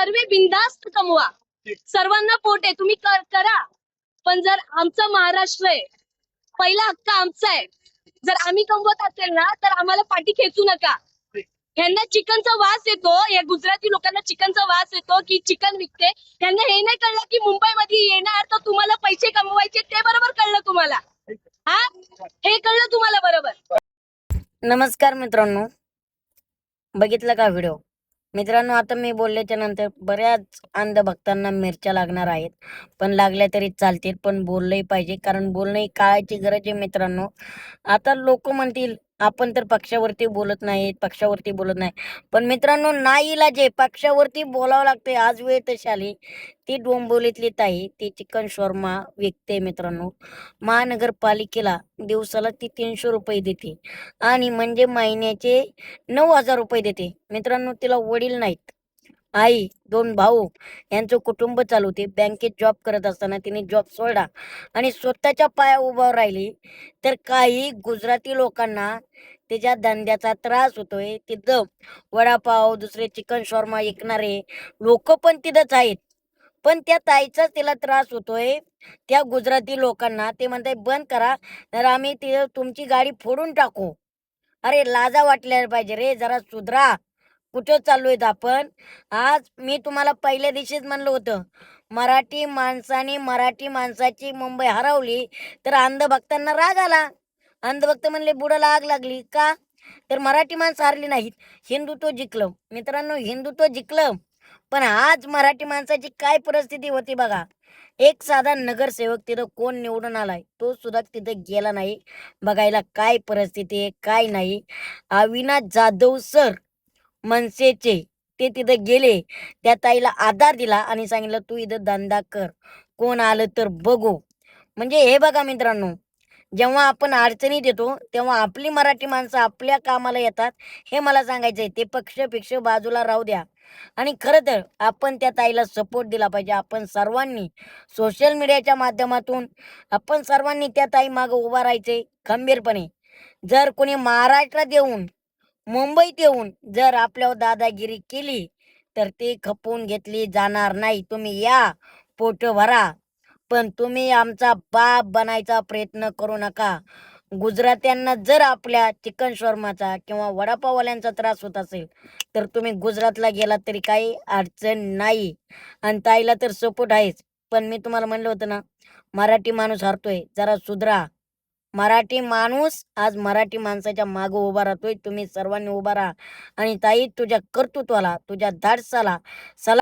सर्व बिनधास्त कमवा, सर्वांना पोट आहे, तुम्ही करा. पण जर आमचा महाराष्ट्र आहे, पहिला हक्क आमचा आहे. जर आम्ही कमवत असेल ना तर आम्हाला पाठी खेचू नका. ह्यांना चिकनचा वास येतो, या गुजराती लोकांना चिकनचा वास येतो की चिकन विकते. ह्यांना हे नाही कळलं की मुंबईमध्ये येणार तर तुम्हाला पैसे कमवायचे, ते बरोबर कळलं तुम्हाला. हा, हे कळलं तुम्हाला बरोबर. नमस्कार मित्रांनो, बघितलं का व्हिडिओ? मित्रांनो, आता मी बोलल्याच्या नंतर बऱ्याच अंधभक्तांना मिरच्या लागणार आहेत, पण लागल्या तरी चालतील, पण बोललंही पाहिजे, कारण बोलणं ही काळाची गरज आहे. मित्रांनो, आता लोक म्हणतील आपण तर पक्षावरती बोलत नाही, पण मित्रांनो नाईलाज पक्षावरती बोलावं लागते. आज वेळ तशी आली, ती डोंबिवलीतली ताई ती चिकन शॉर्मा विकते. मित्रांनो, महानगरपालिकेला दिवसाला ती 300 रुपये देते आणि म्हणजे महिन्याचे 9,000 रुपये देते. मित्रांनो, तिला वडील नाहीत, आई, 2 भाऊ यांचं कुटुंब चालवते. बँकेत जॉब करत असताना तिने जॉब सोडला आणि स्वतःच्या पाया उभा राहिली. तर काही गुजराती लोकांना तिच्या धंद्याचा त्रास होतोय. तिथं वडापाव, दुसरे चिकन शॉर्मा विकणारे लोक पण तिथंच आहेत, पण त्या ताईचा तिला त्रास होतोय. त्या गुजराती लोकांना ते म्हणताय बंद करा, तर आम्ही तिथं तुमची गाडी फोडून टाकू. अरे लाजा वाटल्या पाहिजे रे, जरा सुधरा. कुठं चाललोय आपण? आज मी तुम्हाला पहिल्या दिवशीच म्हणलं होतं, मराठी माणसाची मुंबई हरवली तर अंधभक्तांना राग आला. अंधभक्त म्हणले बुडाला आग लागली का? तर मराठी माणसं हारली नाहीत, हिंदुत्व जिंकलं. मित्रांनो, हिंदुत्व जिंकलं, पण आज मराठी माणसाची काय परिस्थिती होती बघा. एक साधा नगरसेवक तिथं कोण निवडून आलाय तो सुद्धा तिथं गेला नाही बघायला काय परिस्थिती आहे काय नाही. अविनाश जाधव सर मनसेचे ते तिथं गेले, त्या ताईला आधार दिला आणि सांगितलं तू इथं धंदा कर, कोण आलं तर बघू. म्हणजे हे बघा मित्रांनो, जेव्हा आपण अडचणीत येतो तेव्हा आपली मराठी माणसं आपल्या कामाला येतात. हे मला सांगायचंय. ते पक्ष बाजूला राहू द्या आणि खरं तर आपण त्या ताईला सपोर्ट दिला पाहिजे. आपण सर्वांनी सोशल मीडियाच्या माध्यमातून आपण सर्वांनी त्या ताई मागं उभा राहायचे खंबीरपणे. जर कोणी महाराष्ट्रात येऊन, मुंबईत येऊन जर आपल्यावर दादागिरी केली तर ती खपवून घेतली जाणार नाही. तुम्ही या, पोट भरा, पण तुम्ही आमचा बाप बनायचा प्रयत्न करू नका. गुजरात्यांना जर आपल्या चिकन शॉर्माचा किंवा वडापाववाल्यांचा त्रास होत असेल तर तुम्ही गुजरातला गेलात तरी काही अडचण नाही, आणि ताईला तर सपोर्ट आहेच. पण मी तुम्हाला म्हणलं होतं ना, मराठी माणूस हरतोय, जरा सुधरा. मराठी माणूस आज मराठी माणसाच्या मागं उभा राहतोय. तुम्ही सर्वांनी उभा राहा आणि ताई तुझ्या कर्तृत्वाला, तुझ्या धाडसाला सलाम.